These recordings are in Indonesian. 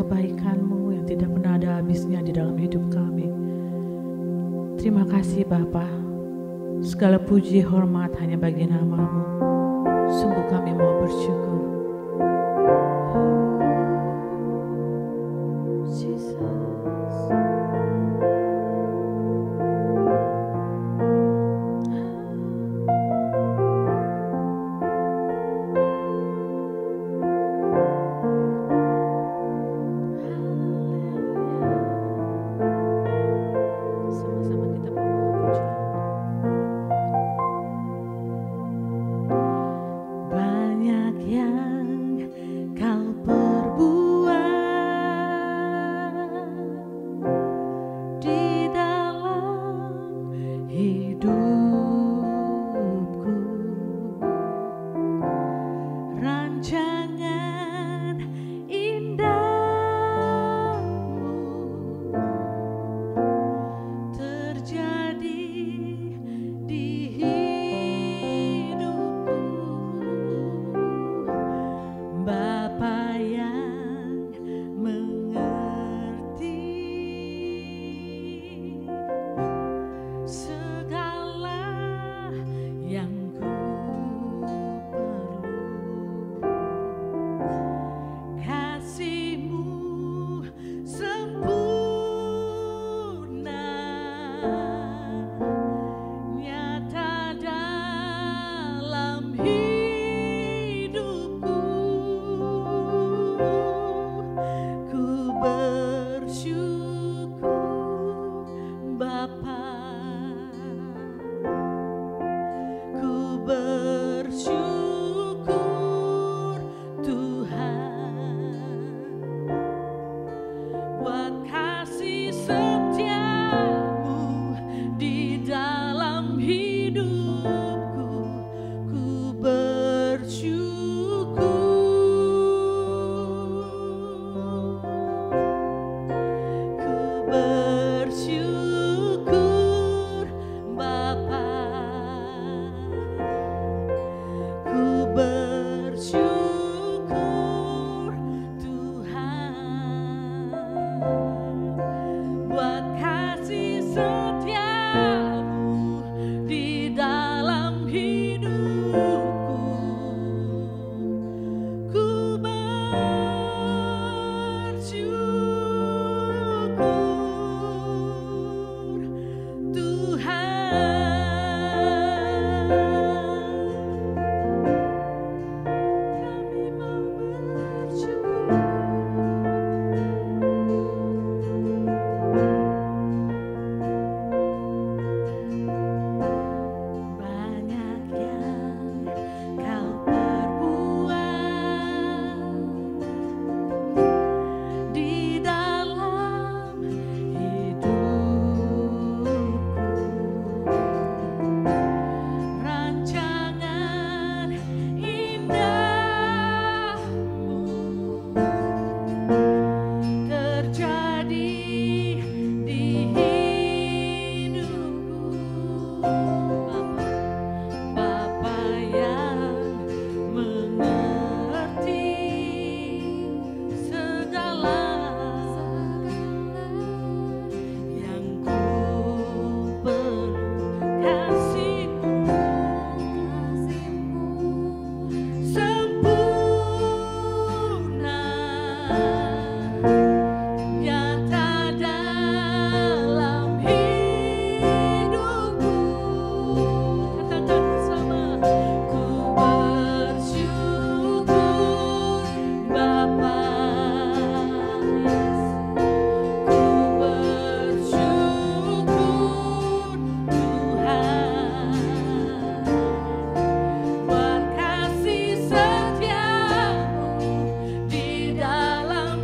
kebaikan-Mu yang tidak pernah ada habisnya di dalam hidup kami. Terima kasih Bapa. Segala puji hormat hanya bagi nama-Mu. Sungguh kami mau bersyukur. Banyak yang Kasih setiamu di dalam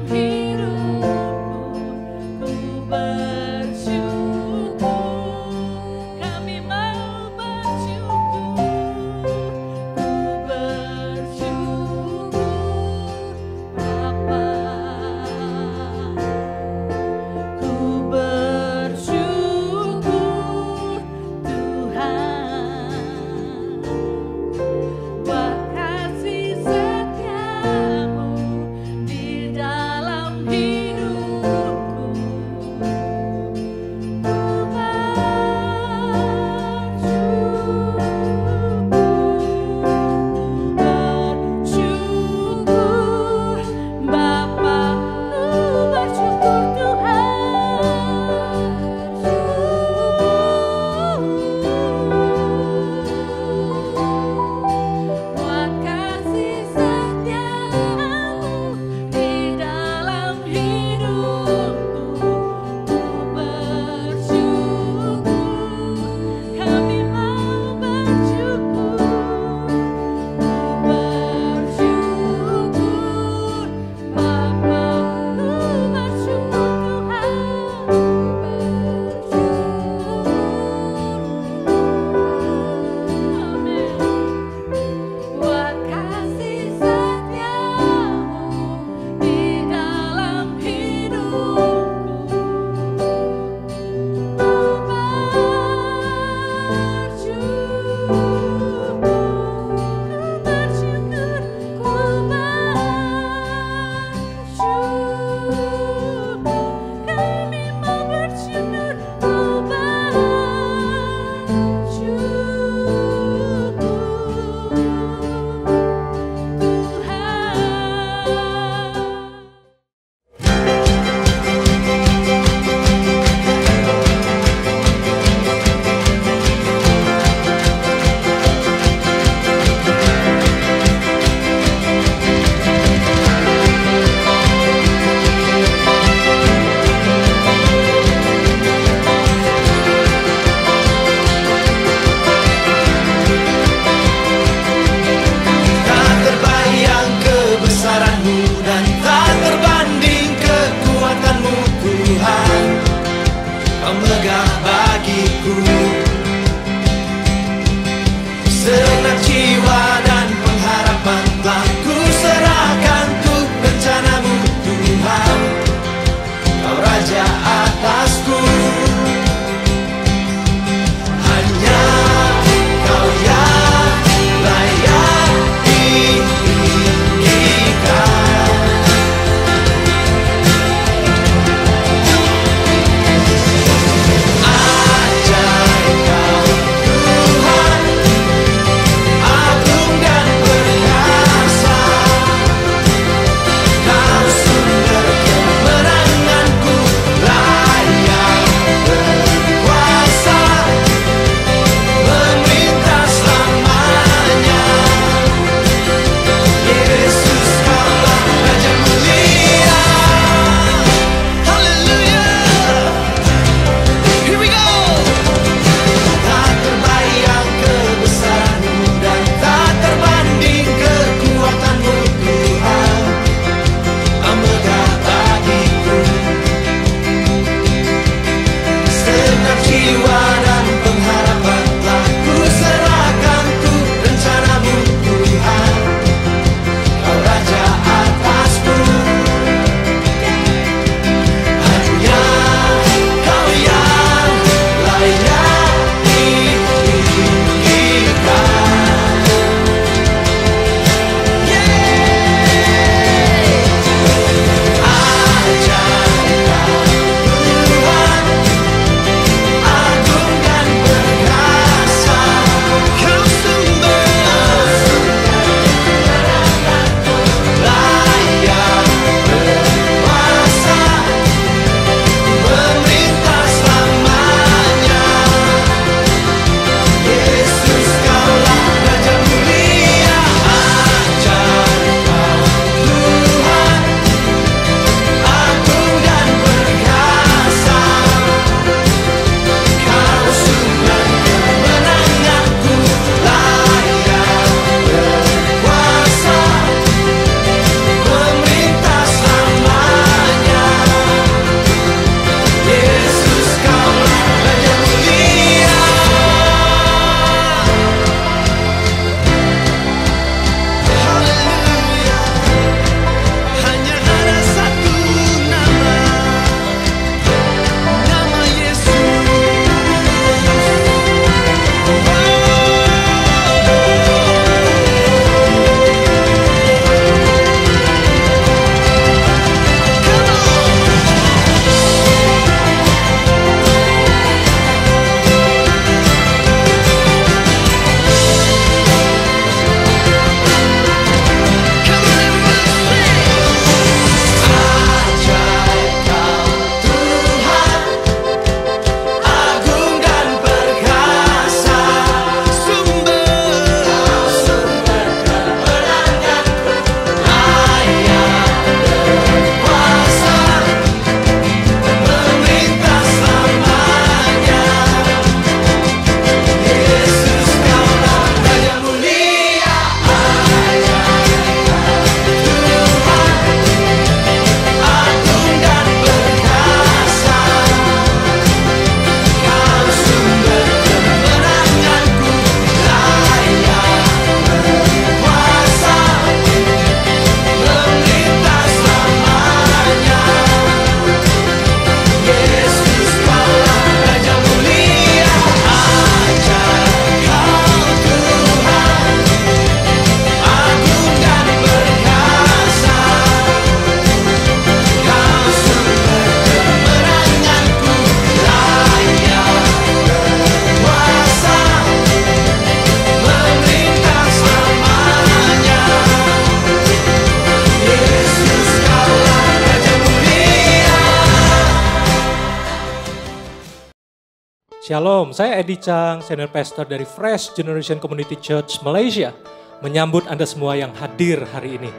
Shalom, saya Edi Chang, Senior Pastor dari Fresh Generation Community Church Malaysia. Menyambut Anda semua yang hadir hari ini.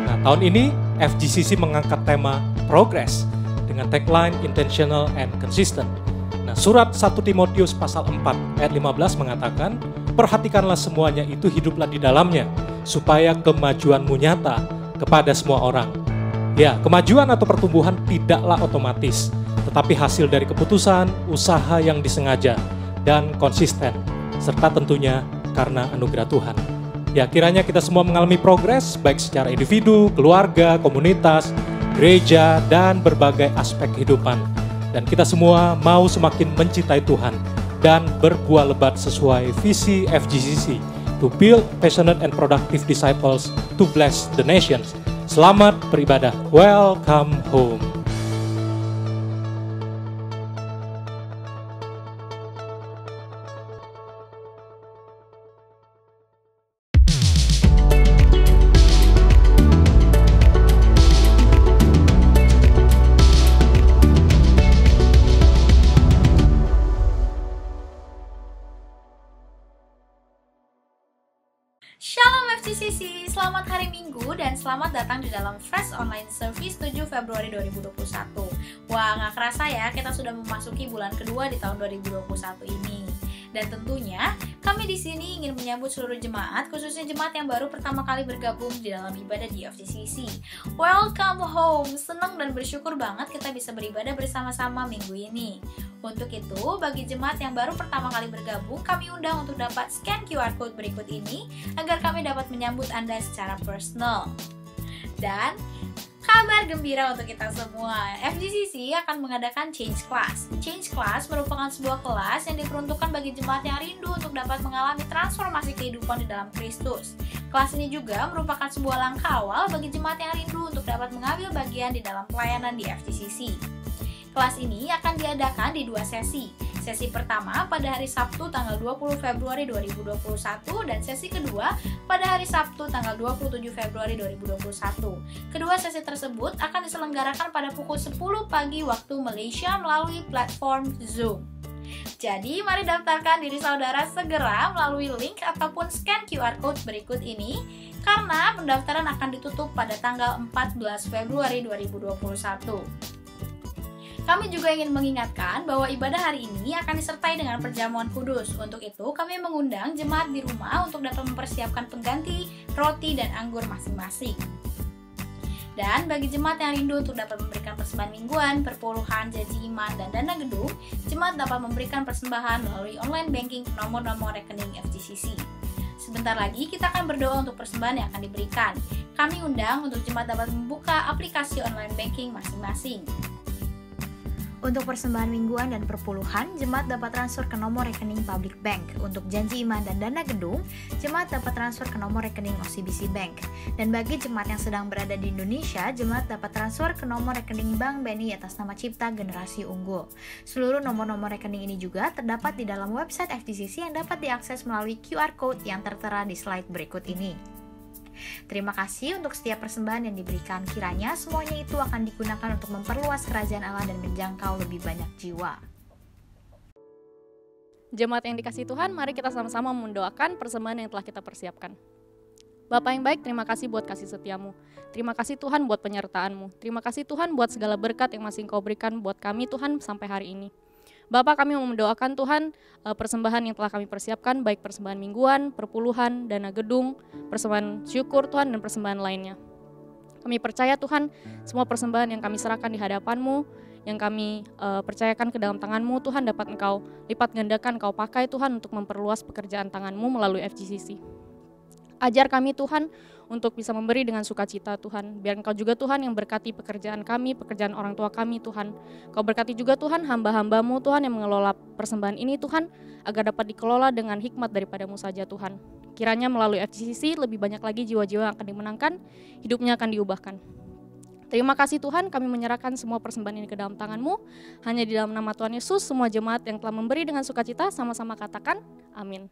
Nah, tahun ini FGCC mengangkat tema Progress dengan tagline Intentional and Consistent. Nah, surat 1 Timotius pasal 4 ayat 15 mengatakan, perhatikanlah semuanya itu, hiduplah di dalamnya, supaya kemajuanmu nyata kepada semua orang. Ya, kemajuan atau pertumbuhan tidaklah otomatis, tetapi hasil dari keputusan, usaha yang disengaja, dan konsisten, serta tentunya karena anugerah Tuhan. Ya, kiranya kita semua mengalami progres, baik secara individu, keluarga, komunitas, gereja, dan berbagai aspek kehidupan. Dan kita semua mau semakin mencintai Tuhan, dan berbuah lebat sesuai visi FGCC, to build passionate and productive disciples to bless the nations. Selamat beribadah. Welcome home. Shalom FGCC, selamat hari Minggu dan selamat datang di dalam Fresh Online Service 7 Februari 2021. Wah, gak kerasa ya, kita sudah memasuki bulan kedua di tahun 2021 ini. Dan tentunya kami di sini ingin menyambut seluruh jemaat, khususnya jemaat yang baru pertama kali bergabung di dalam ibadah di FGCC. Welcome home, senang dan bersyukur banget kita bisa beribadah bersama-sama minggu ini. Untuk itu, bagi jemaat yang baru pertama kali bergabung, kami undang untuk dapat scan QR Code berikut ini agar kami dapat menyambut Anda secara personal. Dan kabar gembira untuk kita semua, FGCC akan mengadakan Change Class. Change Class merupakan sebuah kelas yang diperuntukkan bagi jemaat yang rindu untuk dapat mengalami transformasi kehidupan di dalam Kristus. Kelas ini juga merupakan sebuah langkah awal bagi jemaat yang rindu untuk dapat mengambil bagian di dalam pelayanan di FGCC. Kelas ini akan diadakan di 2 sesi. Sesi pertama pada hari Sabtu tanggal 20 Februari 2021 dan sesi kedua pada hari Sabtu tanggal 27 Februari 2021. Kedua sesi tersebut akan diselenggarakan pada pukul 10 pagi waktu Malaysia melalui platform Zoom. Jadi mari daftarkan diri saudara segera melalui link ataupun scan QR Code berikut ini karena pendaftaran akan ditutup pada tanggal 14 Februari 2021. Kami juga ingin mengingatkan bahwa ibadah hari ini akan disertai dengan perjamuan kudus. Untuk itu, kami mengundang jemaat di rumah untuk dapat mempersiapkan pengganti, roti, dan anggur masing-masing. Dan bagi jemaat yang rindu untuk dapat memberikan persembahan mingguan, perpuluhan, janji iman, dan dana gedung, jemaat dapat memberikan persembahan melalui online banking ke nomor-nomor rekening FGCC. Sebentar lagi kita akan berdoa untuk persembahan yang akan diberikan. Kami undang untuk jemaat dapat membuka aplikasi online banking masing-masing. Untuk persembahan mingguan dan perpuluhan, jemaat dapat transfer ke nomor rekening Public Bank. Untuk janji iman dan dana gedung, jemaat dapat transfer ke nomor rekening OCBC Bank. Dan bagi jemaat yang sedang berada di Indonesia, jemaat dapat transfer ke nomor rekening Bank BNI atas nama Cipta Generasi Unggul. Seluruh nomor-nomor rekening ini juga terdapat di dalam website FGCC yang dapat diakses melalui QR Code yang tertera di slide berikut ini. Terima kasih untuk setiap persembahan yang diberikan. Kiranya semuanya itu akan digunakan untuk memperluas kerajaan Allah dan menjangkau lebih banyak jiwa. Jemaat yang dikasihi Tuhan, mari kita sama-sama mendoakan persembahan yang telah kita persiapkan. Bapa yang baik, terima kasih buat kasih setiamu. Terima kasih Tuhan buat penyertaan-Mu. Terima kasih Tuhan buat segala berkat yang masih Engkau berikan buat kami Tuhan sampai hari ini. Bapak, kami mau mendoakan Tuhan persembahan yang telah kami persiapkan, baik persembahan mingguan, perpuluhan, dana gedung, persembahan syukur Tuhan, dan persembahan lainnya. Kami percaya Tuhan, semua persembahan yang kami serahkan di hadapan-Mu, yang kami percayakan ke dalam tangan-Mu, Tuhan dapat Engkau lipat gandakan, Engkau pakai Tuhan untuk memperluas pekerjaan tangan-Mu melalui FGCC. Ajar kami Tuhan untuk bisa memberi dengan sukacita Tuhan. Biar Engkau juga Tuhan yang berkati pekerjaan kami, pekerjaan orang tua kami Tuhan. Kau berkati juga Tuhan hamba-hamba-Mu Tuhan yang mengelola persembahan ini Tuhan, agar dapat dikelola dengan hikmat daripada-Mu saja Tuhan. Kiranya melalui FGCC lebih banyak lagi jiwa-jiwa yang akan dimenangkan, hidupnya akan diubahkan. Terima kasih Tuhan, kami menyerahkan semua persembahan ini ke dalam tangan-Mu. Hanya di dalam nama Tuhan Yesus, semua jemaat yang telah memberi dengan sukacita, sama-sama katakan, amin.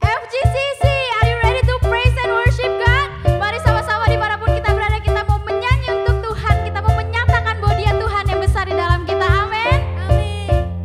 FGCC, are you ready to praise and worship God? Mari sama-sama dimanapun kita berada, kita mau menyanyi untuk Tuhan, kita mau menyatakan bahwa Dia Tuhan yang besar di dalam kita, amin. Amin.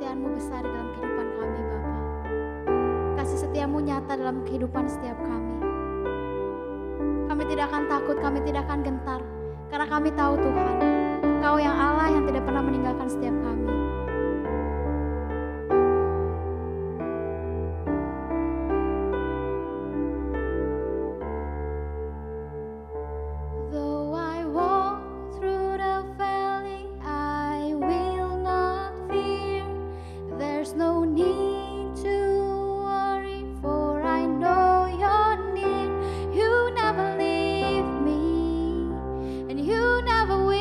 kesetiaan-Mu besar dalam kehidupan kami, Bapa. Kasih setia-Mu nyata dalam kehidupan setiap kami. Kami tidak akan takut, kami tidak akan gentar, karena kami tahu Tuhan, Engkau yang Allah yang tidak pernah meninggalkan setiap kami. Though I walk through the valley, I will not fear. There's no need to worry, for I know you're near. You never leave me, and you never will.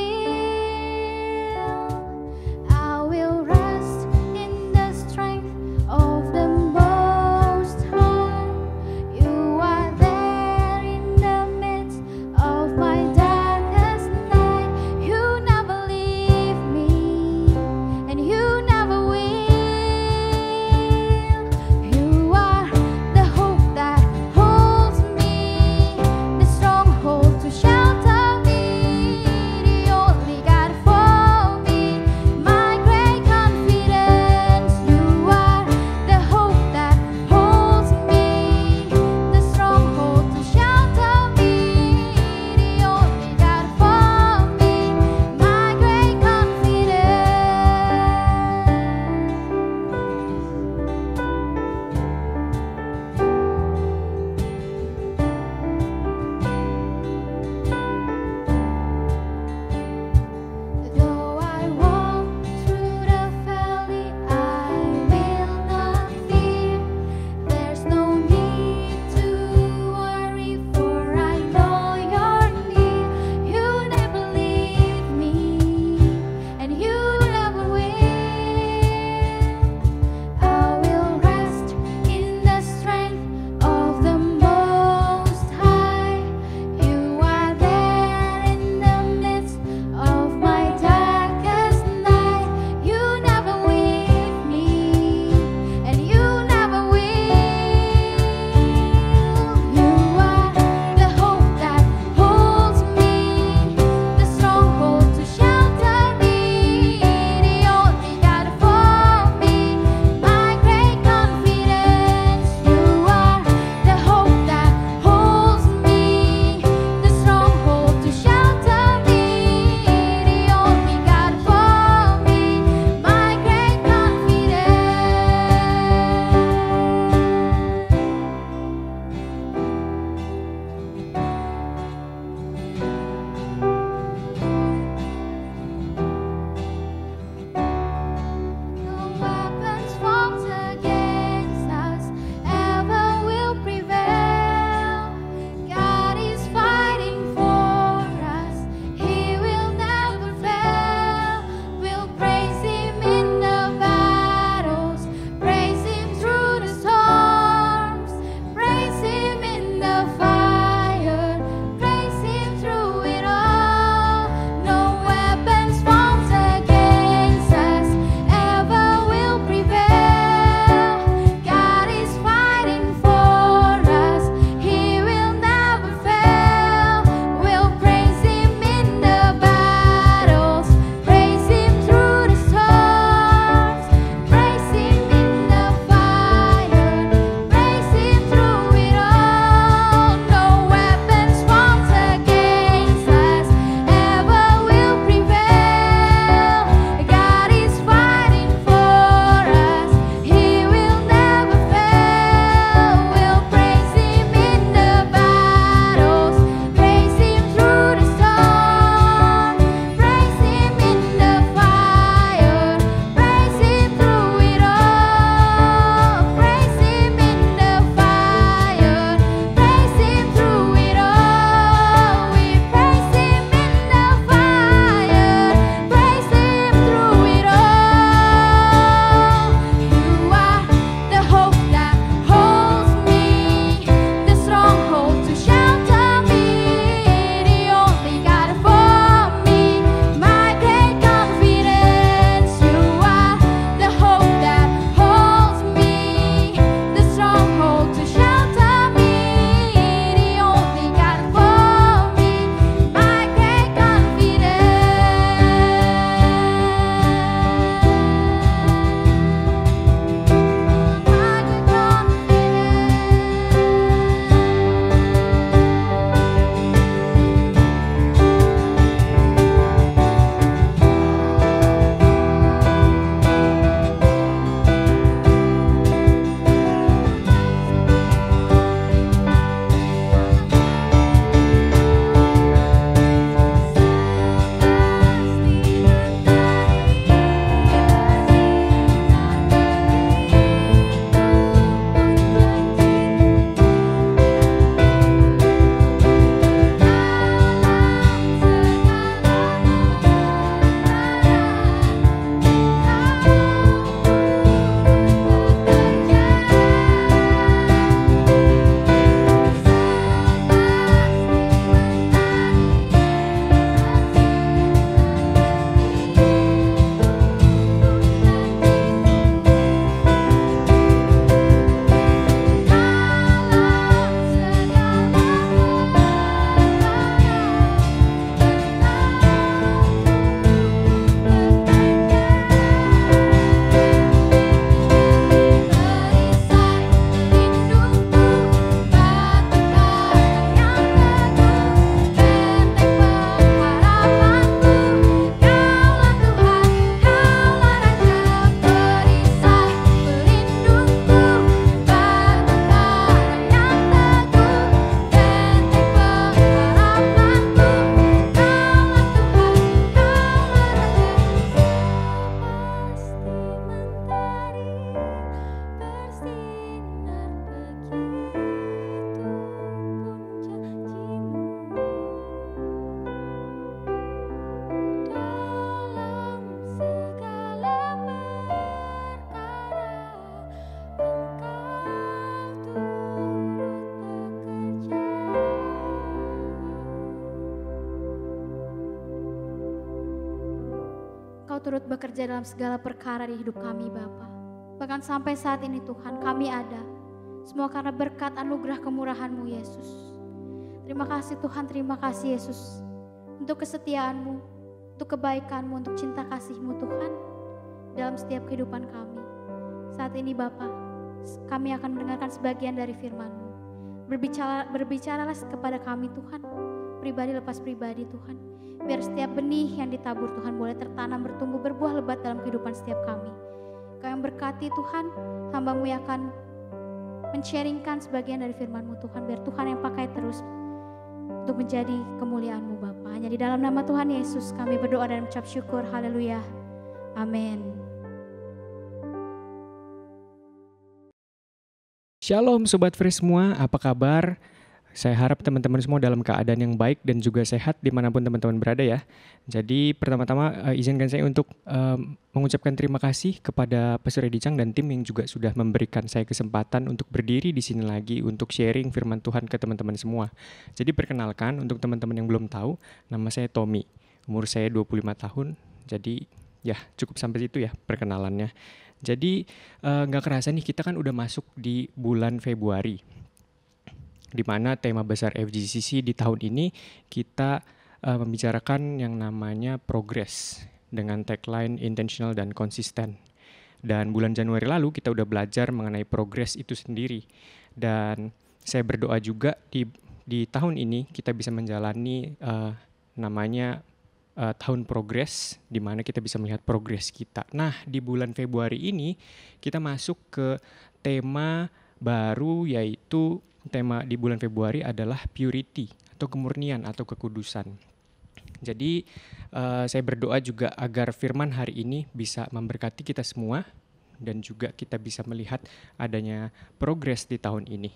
turut bekerja dalam segala perkara di hidup kami Bapa. Bahkan sampai saat ini Tuhan kami ada, semua karena berkat anugerah kemurahan-Mu Yesus. Terima kasih Tuhan, terima kasih Yesus untuk kesetiaan-Mu, untuk kebaikan-Mu, untuk cinta kasih-Mu Tuhan dalam setiap kehidupan kami. Saat ini Bapa, kami akan mendengarkan sebagian dari firman-Mu. Berbicaralah kepada kami Tuhan, pribadi lepas pribadi Tuhan. Biar setiap benih yang ditabur Tuhan boleh tertanam, bertumbuh, berbuah lebat dalam kehidupan setiap kami. Kau yang berkati Tuhan, hamba-Mu yang akan men-sharingkan sebagian dari firman-Mu Tuhan. Biar Tuhan yang pakai terus untuk menjadi kemuliaan-Mu Bapa. Hanya di dalam nama Tuhan Yesus kami berdoa dan mengucap syukur. Haleluya. Amin. Shalom Sobat Fresh semua, apa kabar? Saya harap teman-teman semua dalam keadaan yang baik dan juga sehat dimanapun teman-teman berada ya. Jadi pertama-tama izinkan saya untuk mengucapkan terima kasih kepada Pastor Edi Chang dan tim yang juga sudah memberikan saya kesempatan untuk berdiri di sini lagi untuk sharing firman Tuhan ke teman-teman semua. Jadi perkenalkan untuk teman-teman yang belum tahu, nama saya Tommy, umur saya 25 tahun, jadi ya cukup sampai situ ya perkenalannya. Jadi gak kerasa nih kita kan udah masuk di bulan Februari, di mana tema besar FGCC di tahun ini kita membicarakan yang namanya progress dengan tagline intentional dan konsisten. Dan bulan Januari lalu kita udah belajar mengenai progress itu sendiri. Dan saya berdoa juga di tahun ini kita bisa menjalani namanya tahun progress, di mana kita bisa melihat progress kita. Nah, di bulan Februari ini kita masuk ke tema baru, yaitu tema di bulan Februari adalah purity atau kemurnian atau kekudusan. Jadi saya berdoa juga agar firman hari ini bisa memberkati kita semua dan juga kita bisa melihat adanya progress di tahun ini.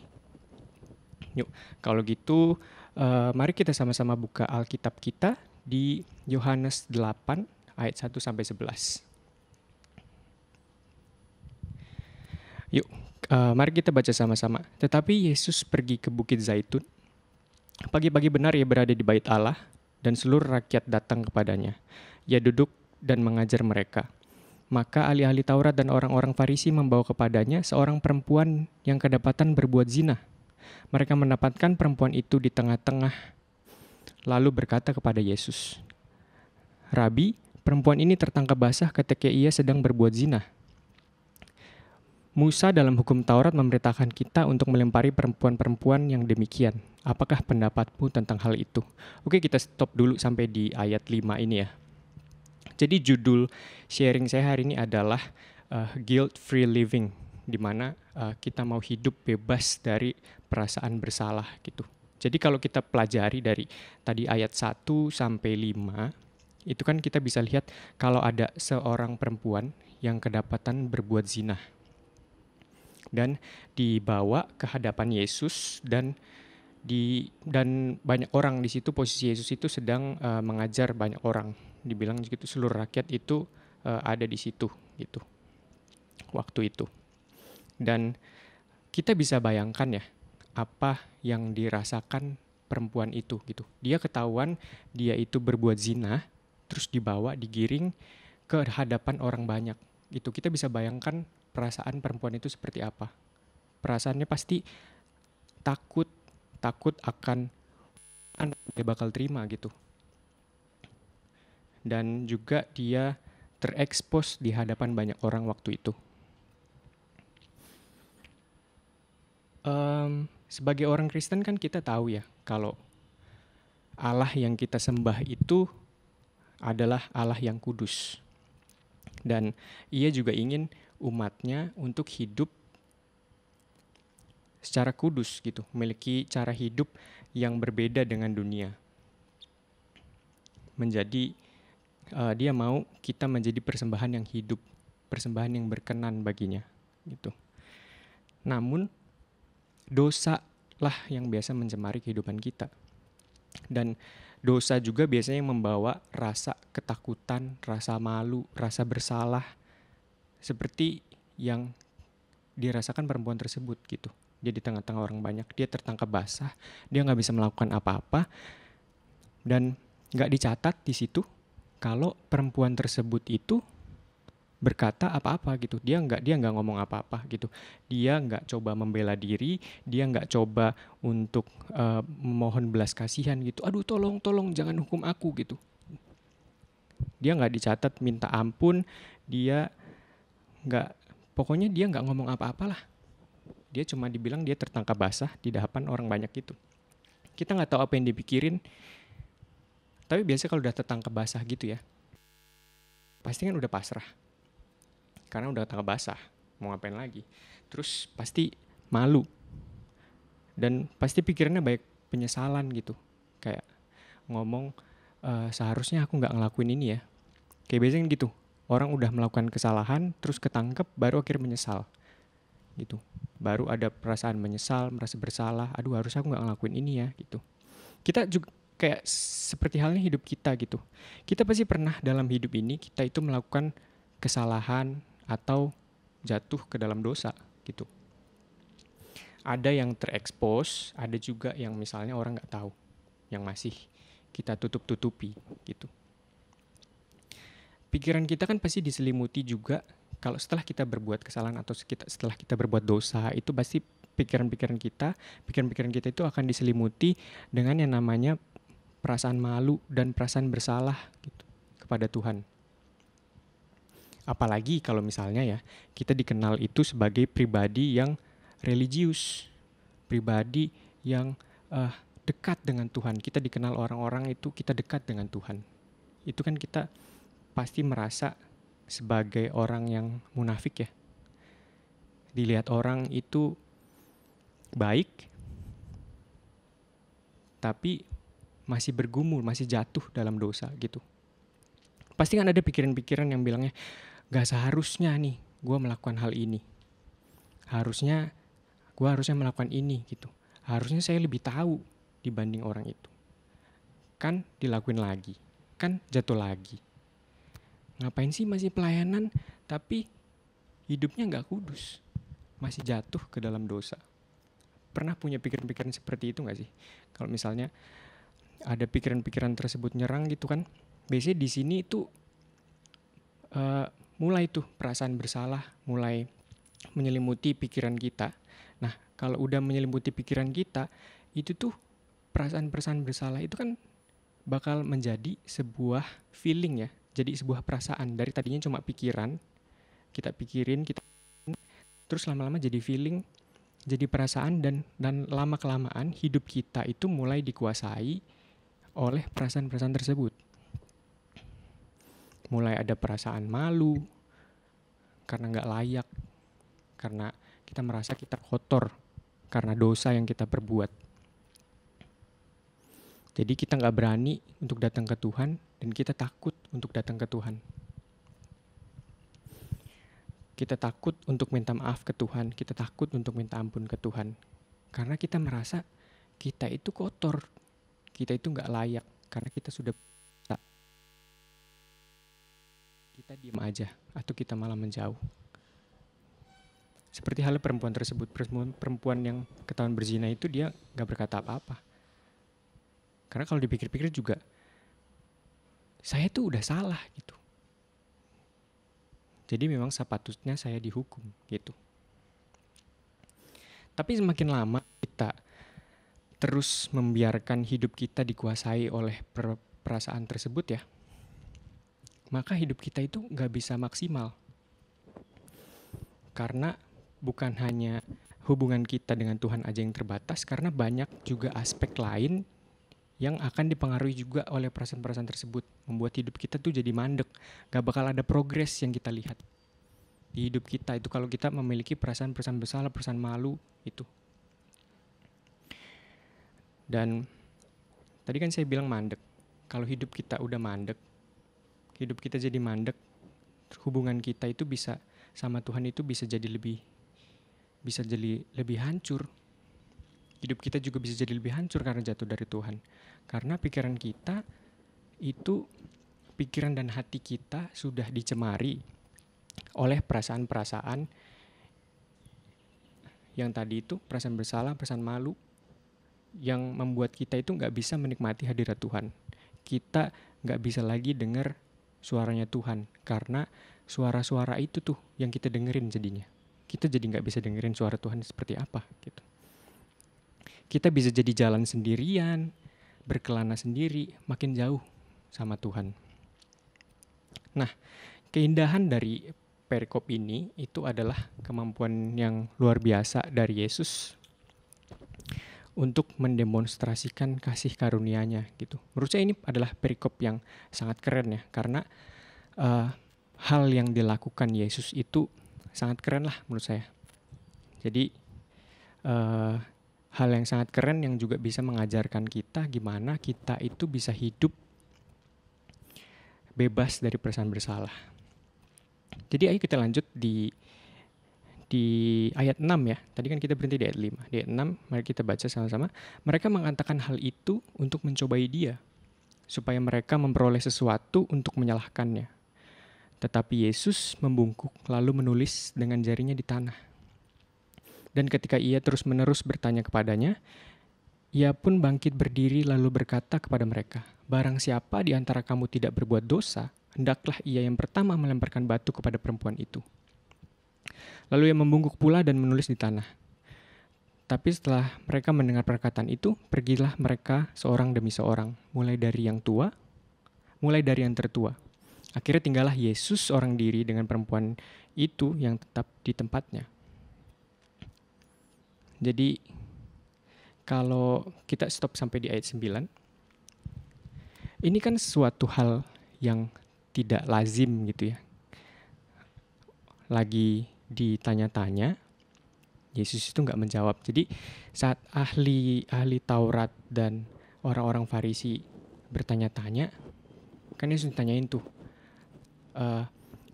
Yuk, kalau gitu mari kita sama-sama buka Alkitab kita di Yohanes 8 ayat 1 sampai 11. Yuk, mari kita baca sama-sama. Tetapi Yesus pergi ke Bukit Zaitun. Pagi-pagi benar ia berada di bait Allah dan seluruh rakyat datang kepadanya. Ia duduk dan mengajar mereka. Maka ahli-ahli Taurat dan orang-orang Farisi membawa kepadanya seorang perempuan yang kedapatan berbuat zina. Mereka mendapatkan perempuan itu di tengah-tengah, lalu berkata kepada Yesus, "Rabi, perempuan ini tertangkap basah ketika ia sedang berbuat zina. Musa dalam hukum Taurat memerintahkan kita untuk melempari perempuan-perempuan yang demikian. Apakah pendapatmu tentang hal itu?" Oke, kita stop dulu sampai di ayat 5 ini ya. Jadi judul sharing saya hari ini adalah guilt-free living, di mana kita mau hidup bebas dari perasaan bersalah gitu. Jadi kalau kita pelajari dari tadi ayat 1 sampai 5, itu kan kita bisa lihat kalau ada seorang perempuan yang kedapatan berbuat zina. Dan dibawa ke hadapan Yesus dan banyak orang di situ, posisi Yesus itu sedang mengajar banyak orang. Dibilang gitu seluruh rakyat itu ada di situ gitu. Waktu itu. Dan kita bisa bayangkan ya, apa yang dirasakan perempuan itu gitu. Dia ketahuan dia itu berbuat zina, terus dibawa, digiring ke hadapan orang banyak. Itu kita bisa bayangkan perasaan perempuan itu seperti apa. Perasaannya pasti takut akan dia bakal terima gitu. Dan juga dia terekspos di hadapan banyak orang waktu itu. Sebagai orang Kristen kan kita tahu ya kalau Allah yang kita sembah itu adalah Allah yang kudus. Dan ia juga ingin umatnya untuk hidup secara kudus gitu, memiliki cara hidup yang berbeda dengan dunia. Dia mau kita menjadi persembahan yang hidup, persembahan yang berkenan baginya gitu. Namun dosa lah yang biasa mencemari kehidupan kita. Dan dosa juga biasanya membawa rasa ketakutan, rasa malu, rasa bersalah. Seperti yang dirasakan perempuan tersebut gitu. Dia di tengah-tengah orang banyak, dia tertangkap basah, dia gak bisa melakukan apa-apa. Dan gak dicatat di situ kalau perempuan tersebut itu berkata apa-apa gitu. Dia nggak ngomong apa-apa gitu. Dia nggak coba membela diri, dia nggak coba untuk memohon belas kasihan gitu. Aduh tolong jangan hukum aku gitu. Dia nggak dicatat minta ampun, pokoknya dia nggak ngomong apa-apalah. Dia cuma dibilang dia tertangkap basah di hadapan orang banyak gitu. Kita nggak tahu apa yang dipikirin, tapi biasanya kalau udah tertangkap basah gitu ya, pasti kan udah pasrah. Karena udah tangkap basah, mau ngapain lagi. Terus pasti malu. Dan pasti pikirannya banyak penyesalan gitu. Kayak ngomong, seharusnya aku gak ngelakuin ini ya. Kayak biasanya gitu. Orang udah melakukan kesalahan, terus ketangkep, baru akhirnya menyesal. Gitu. Baru ada perasaan menyesal, merasa bersalah. Aduh harusnya aku gak ngelakuin ini ya gitu. Kita juga kayak seperti halnya hidup kita gitu. Kita pasti pernah dalam hidup ini, kita itu melakukan kesalahan, atau jatuh ke dalam dosa gitu. Ada yang terekspos, ada juga yang misalnya orang nggak tahu, yang masih kita tutup-tutupi gitu. Pikiran kita kan pasti diselimuti juga kalau setelah kita berbuat kesalahan atau setelah kita berbuat dosa, itu pasti pikiran-pikiran kita itu akan diselimuti dengan yang namanya perasaan malu dan perasaan bersalah gitu kepada Tuhan. Apalagi kalau misalnya ya, kita dikenal itu sebagai pribadi yang religius, pribadi yang dekat dengan Tuhan. Kita dikenal orang-orang itu kita dekat dengan Tuhan. Itu kan kita pasti merasa sebagai orang yang munafik ya. Dilihat orang itu baik, tapi masih bergumul, masih jatuh dalam dosa gitu. Pasti kan ada pikiran-pikiran yang bilangnya, gak seharusnya nih gue melakukan hal ini. Gue harusnya melakukan ini gitu. Harusnya saya lebih tahu dibanding orang itu. Kan dilakuin lagi. Kan jatuh lagi. Ngapain sih masih pelayanan tapi hidupnya gak kudus. Masih jatuh ke dalam dosa. Pernah punya pikiran-pikiran seperti itu gak sih? Kalau misalnya ada pikiran-pikiran tersebut nyerang gitu kan. Biasanya di sini itu mulai tuh perasaan bersalah mulai menyelimuti pikiran kita. Nah, kalau udah menyelimuti pikiran kita, itu tuh perasaan-perasaan bersalah itu kan bakal menjadi sebuah feeling ya. Jadi sebuah perasaan dari tadinya cuma pikiran, kita pikirin, terus lama-lama jadi feeling, jadi perasaan dan lama-kelamaan hidup kita itu mulai dikuasai oleh perasaan-perasaan tersebut. Mulai ada perasaan malu karena gak layak, karena kita merasa kita kotor karena dosa yang kita perbuat. Jadi kita gak berani untuk datang ke Tuhan dan kita takut untuk datang ke Tuhan. Kita takut untuk minta maaf ke Tuhan, kita takut untuk minta ampun ke Tuhan. Karena kita merasa kita itu kotor, kita itu gak layak, karena kita sudah kita diam aja atau kita malah menjauh. Seperti halnya perempuan tersebut, perempuan yang ketahuan berzina itu dia gak berkata apa-apa. Karena kalau dipikir-pikir juga, saya tuh udah salah gitu. Jadi memang sepatutnya saya dihukum gitu. Tapi semakin lama kita terus membiarkan hidup kita dikuasai oleh perasaan tersebut ya, maka hidup kita itu gak bisa maksimal. Karena bukan hanya hubungan kita dengan Tuhan aja yang terbatas, karena banyak juga aspek lain yang akan dipengaruhi juga oleh perasaan-perasaan tersebut. Membuat hidup kita tuh jadi mandek. Gak bakal ada progres yang kita lihat di hidup kita itu kalau kita memiliki perasaan-perasaan bersalah, perasaan malu itu. Dan tadi kan saya bilang mandek. Kalau hidup kita udah mandek, hidup kita jadi mandek, hubungan kita itu bisa sama Tuhan itu bisa jadi lebih hancur. Hidup kita juga bisa jadi lebih hancur karena jatuh dari Tuhan. Karena pikiran kita itu, pikiran dan hati kita sudah dicemari oleh perasaan-perasaan yang tadi itu, perasaan bersalah, perasaan malu, yang membuat kita itu gak bisa menikmati hadirat Tuhan. Kita gak bisa lagi dengar suaranya Tuhan. Karena suara-suara itu tuh yang kita dengerin jadinya. Kita jadi nggak bisa dengerin suara Tuhan seperti apa gitu. Kita bisa jadi jalan sendirian, berkelana sendiri, makin jauh sama Tuhan. Nah, keindahan dari perikop ini itu adalah kemampuan yang luar biasa dari Yesus untuk mendemonstrasikan kasih karunia-Nya gitu. Menurut saya ini adalah perikop yang sangat keren ya, karena hal yang dilakukan Yesus itu sangat keren lah menurut saya. Jadi hal yang sangat keren yang juga bisa mengajarkan kita gimana kita itu bisa hidup bebas dari perasaan bersalah. Jadi ayo kita lanjut di ayat 6 ya. Tadi kan kita berhenti di ayat 5. Di ayat 6 mari kita baca sama-sama. Mereka mengatakan hal itu untuk mencobai Dia, supaya mereka memperoleh sesuatu untuk menyalahkannya. Tetapi Yesus membungkuk lalu menulis dengan jarinya di tanah. Dan ketika ia terus-menerus bertanya kepadanya, ia pun bangkit berdiri lalu berkata kepada mereka, "Barang siapa di antara kamu tidak berbuat dosa, hendaklah ia yang pertama melemparkan batu kepada perempuan itu." Lalu ia membungkuk pula dan menulis di tanah. Tapi setelah mereka mendengar perkataan itu, pergilah mereka seorang demi seorang, mulai dari yang tertua. Akhirnya tinggallah Yesus seorang diri dengan perempuan itu yang tetap di tempatnya. Jadi kalau kita stop sampai di ayat 9, ini kan suatu hal yang tidak lazim gitu ya. Lagi ditanya-tanya, Yesus itu nggak menjawab. Jadi saat ahli Taurat dan orang-orang Farisi bertanya-tanya, kan Yesus ditanyain tuh,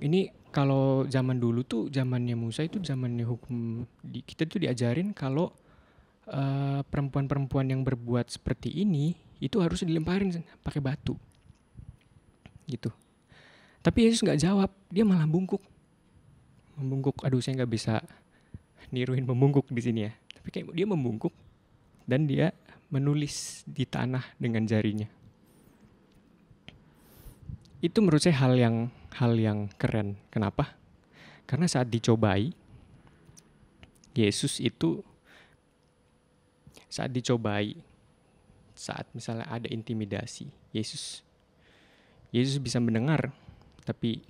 ini kalau zaman dulu tuh, zamannya Musa itu, zamannya hukum, kita tuh diajarin kalau perempuan-perempuan yang berbuat seperti ini itu harus dilemparin pakai batu, gitu. Tapi Yesus nggak jawab, dia malah membungkuk. Aduh, saya nggak bisa niruin membungkuk di sini ya. Tapi kayak dia membungkuk dan dia menulis di tanah dengan jarinya. Itu menurut saya hal yang keren. Kenapa? Karena saat dicobai, Yesus itu saat misalnya ada intimidasi, Yesus bisa mendengar, tapi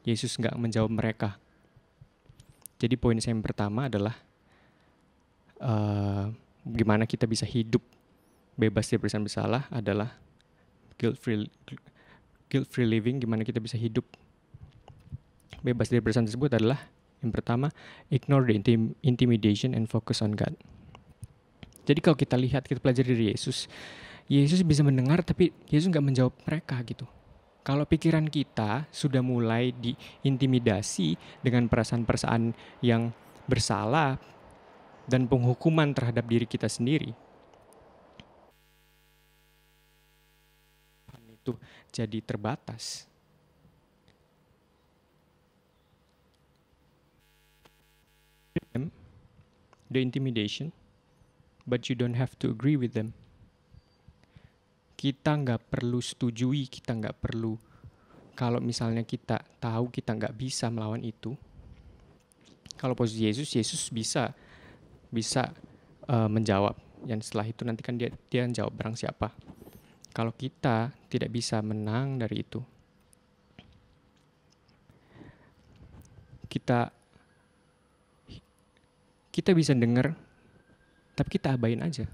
Yesus nggak menjawab mereka. Jadi poin saya yang pertama adalah gimana kita bisa hidup bebas dari perasaan bersalah adalah guilt-free living. Gimana kita bisa hidup bebas dari perasaan tersebut adalah yang pertama, ignore the intimidation and focus on God. Jadi kalau kita pelajari dari Yesus bisa mendengar tapi Yesus nggak menjawab mereka gitu. Kalau pikiran kita sudah mulai diintimidasi dengan perasaan-perasaan yang bersalah dan penghukuman terhadap diri kita sendiri, itu jadi terbatas. The intimidation, but you don't have to agree with them. Kita nggak perlu setujui, kita nggak perlu, kalau misalnya kita tahu kita nggak bisa melawan itu. Kalau posisi Yesus bisa menjawab. Dan setelah itu nanti kan dia jawab barang siapa. Kalau kita tidak bisa menang dari itu, kita bisa dengar, tapi kita abain aja.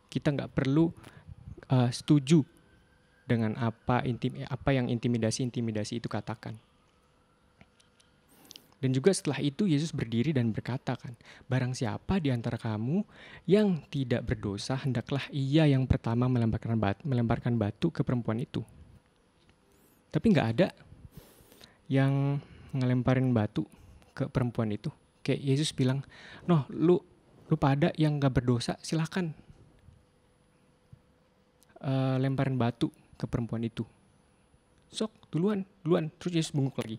Kita nggak perlu setuju dengan apa yang intimidasi itu katakan. Dan juga setelah itu Yesus berdiri dan berkata kan, barang siapa di antara kamu yang tidak berdosa, hendaklah ia yang pertama melemparkan batu ke perempuan itu. Tapi nggak ada yang ngelemparin batu ke perempuan itu. Kayak Yesus bilang, lu pada yang nggak berdosa silakan lemparin batu ke perempuan itu. Sok duluan. Terus Yesus bungkuk lagi,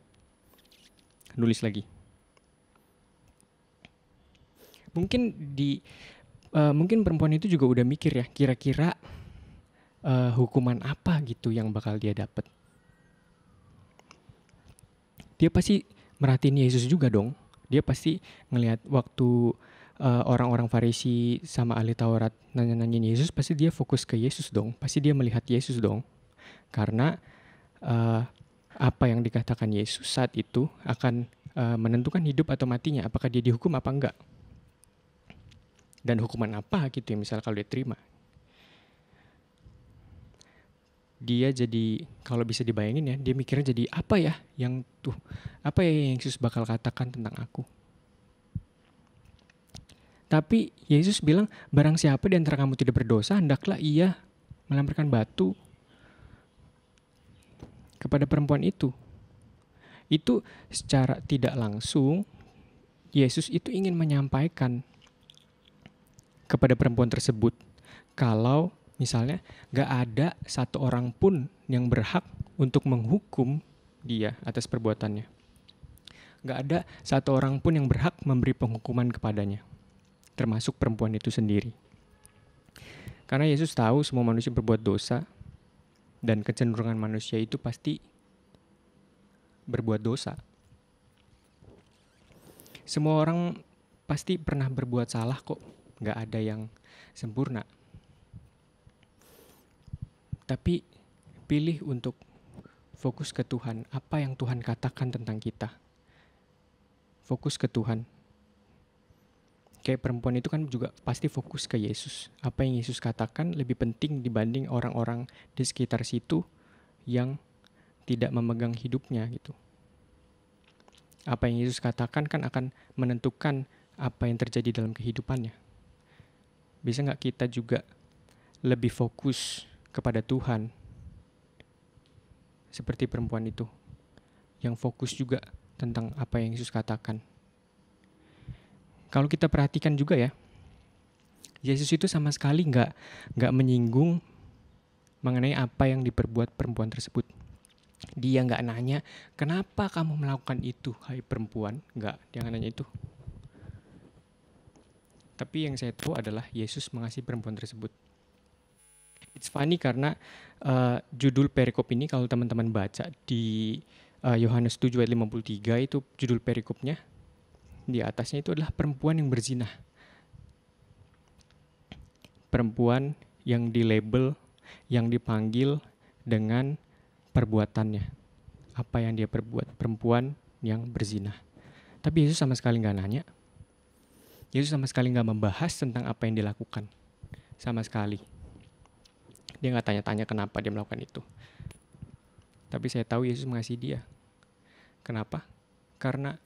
nulis lagi. Mungkin perempuan itu juga udah mikir ya, kira-kira hukuman apa gitu yang bakal dia dapat. dia pasti merhatiin Yesus juga dong. Dia pasti ngelihat waktu orang-orang Farisi sama ahli Taurat nanya-nanyain Yesus, pasti dia fokus ke Yesus dong. Pasti dia melihat Yesus dong. Karena apa yang dikatakan Yesus saat itu akan menentukan hidup atau matinya. Apakah dia dihukum apa enggak. Dan hukuman apa gitu ya misalnya kalau dia terima. Dia jadi, kalau bisa dibayangin ya, dia mikirnya jadi apa ya yang Yesus bakal katakan tentang aku. Tapi Yesus bilang, barang siapa di antara kamu tidak berdosa, hendaklah ia melemparkan batu kepada perempuan itu. Itu secara tidak langsung, Yesus itu ingin menyampaikan kepada perempuan tersebut, kalau misalnya gak ada satu orang pun yang berhak untuk menghukum dia atas perbuatannya. Gak ada satu orang pun yang berhak memberi penghukuman kepadanya, termasuk perempuan itu sendiri. Karena Yesus tahu semua manusia berbuat dosa, dan kecenderungan manusia itu pasti berbuat dosa. Semua orang pasti pernah berbuat salah kok, gak ada yang sempurna. Tapi pilih untuk fokus ke Tuhan, apa yang Tuhan katakan tentang kita. Fokus ke Tuhan. Kayak perempuan itu kan juga pasti fokus ke Yesus. Apa yang Yesus katakan lebih penting dibanding orang-orang di sekitar situ yang tidak memegang hidupnya gitu. Apa yang Yesus katakan kan akan menentukan apa yang terjadi dalam kehidupannya. Bisa gak kita juga lebih fokus kepada Tuhan seperti perempuan itu, yang fokus juga tentang apa yang Yesus katakan. Kalau kita perhatikan juga ya, Yesus itu sama sekali nggak menyinggung mengenai apa yang diperbuat perempuan tersebut. Dia nggak nanya, kenapa kamu melakukan itu, hai perempuan? Nggak, dia nggak nanya itu. Tapi yang saya tahu adalah Yesus mengasihi perempuan tersebut. It's funny karena judul perikop ini kalau teman-teman baca di Yohanes 7 ayat 53 itu judul perikopnya. Di atasnya itu adalah perempuan yang berzina. Perempuan yang dilabel, yang dipanggil dengan perbuatannya. Apa yang dia perbuat, perempuan yang berzina. Tapi Yesus sama sekali gak nanya. Yesus sama sekali gak membahas tentang apa yang dilakukan. Sama sekali. Dia gak tanya-tanya kenapa dia melakukan itu. Tapi saya tahu Yesus mengasihi dia. Kenapa? Karena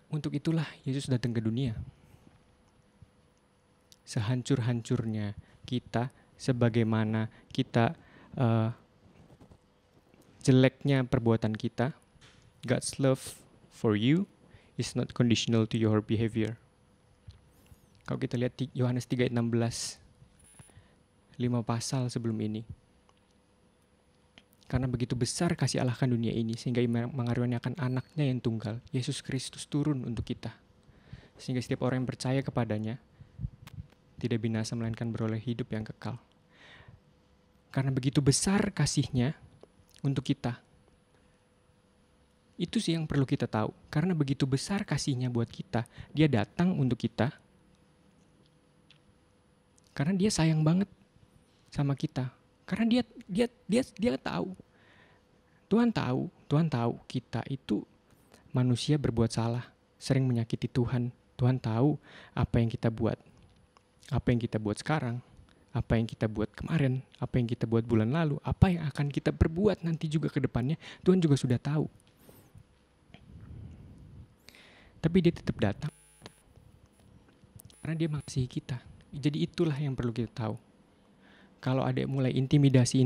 untuk itulah Yesus datang ke dunia. Sehancur-hancurnya kita, sebagaimana kita jeleknya perbuatan kita, God's love for you is not conditional to your behavior. Kalau kita lihat Yohanes 3 ayat 16, 5 pasal sebelum ini. Karena begitu besar kasih Allah akan dunia ini, sehingga mengaruniakan anaknya yang tunggal, Yesus Kristus turun untuk kita. Sehingga setiap orang yang percaya kepadanya, tidak binasa melainkan beroleh hidup yang kekal. Karena begitu besar kasihnya untuk kita. Itu sih yang perlu kita tahu. Karena begitu besar kasihnya buat kita, dia datang untuk kita. Karena dia sayang banget sama kita. Karena dia tahu. Tuhan tahu kita itu manusia berbuat salah, sering menyakiti Tuhan. Tuhan tahu apa yang kita buat. Apa yang kita buat sekarang, apa yang kita buat kemarin, apa yang kita buat bulan lalu, apa yang akan kita perbuat nanti juga ke depannya, Tuhan juga sudah tahu. Tapi dia tetap datang. Karena dia mengasihi kita. Jadi itulah yang perlu kita tahu. Kalau ada mulai intimidasi,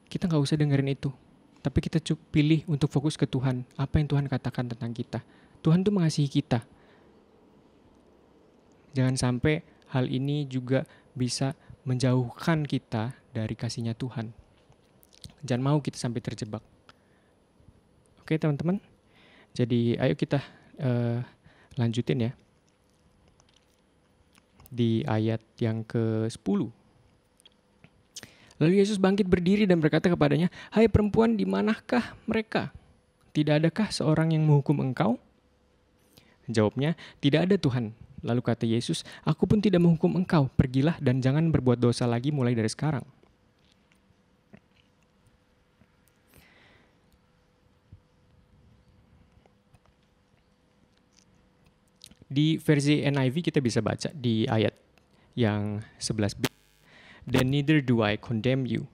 kita gak usah dengerin itu. Tapi kita pilih untuk fokus ke Tuhan. Apa yang Tuhan katakan tentang kita. Tuhan tuh mengasihi kita. Jangan sampai hal ini juga bisa menjauhkan kita dari kasihnya Tuhan. Jangan mau kita sampai terjebak. Oke teman-teman. Jadi ayo kita lanjutin ya. Di ayat yang ke-10. Lalu Yesus bangkit berdiri dan berkata kepadanya, "Hai perempuan, di manakah mereka? Tidak adakah seorang yang menghukum engkau? Jawabnya, tidak ada Tuhan. Lalu kata Yesus, aku pun tidak menghukum engkau. Pergilah dan jangan berbuat dosa lagi mulai dari sekarang. Di versi NIV kita bisa baca di ayat yang 11b. Then neither do I condemn you,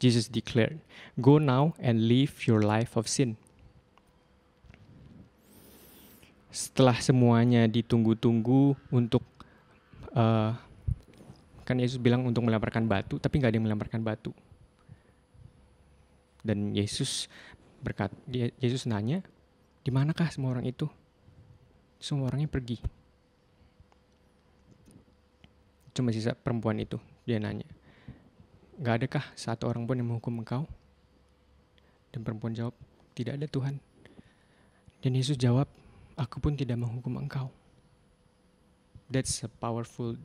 Jesus declared. Go now and live your life of sin. Setelah semuanya ditunggu-tunggu untuk, kan Yesus bilang untuk melemparkan batu, tapi nggak ada yang melemparkan batu. Dan Yesus nanya, di manakah semua orang itu? Semua orangnya pergi. Cuma sisa perempuan itu. Dia nanya, gak adakah satu orang pun yang menghukum engkau? Dan perempuan jawab, tidak ada Tuhan. Dan Yesus jawab, aku pun tidak menghukum engkau. That's a powerful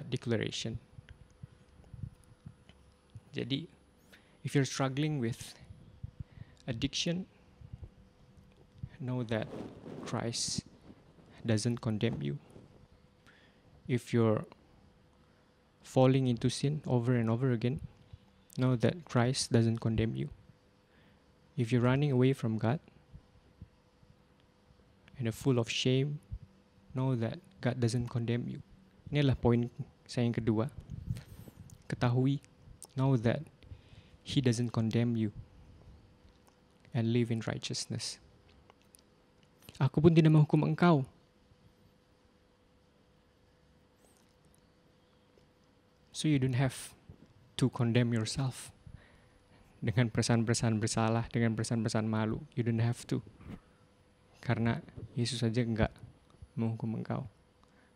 declaration. Jadi, if you're struggling with addiction, know that Christ doesn't condemn you. If you're falling into sin over and over again, know that Christ doesn't condemn you. If you're running away from God and are full of shame, know that God doesn't condemn you. Ini adalah poin saya yang kedua. Ketahui, know that He doesn't condemn you and live in righteousness. Aku pun tidak menghukum engkau. So you don't have to condemn yourself dengan perasaan-perasaan bersalah, dengan perasaan-perasaan malu. You don't have to. Karena Yesus saja enggak menghukum engkau.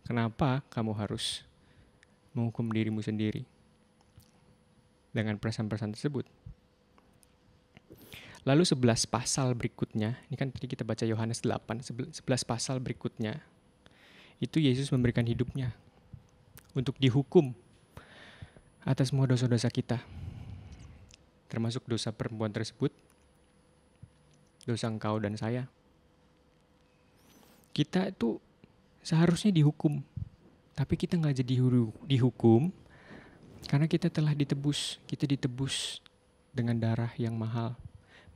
Kenapa kamu harus menghukum dirimu sendiri dengan perasaan-perasaan tersebut? Lalu 11 pasal berikutnya, ini kan tadi kita baca Yohanes 8, 11 pasal berikutnya, itu Yesus memberikan hidupnya untuk dihukum atas semua dosa-dosa kita, termasuk dosa perempuan tersebut, dosa engkau dan saya. Kita itu seharusnya dihukum, tapi kita nggak jadi dihukum karena kita telah ditebus. Kita ditebus dengan darah yang mahal,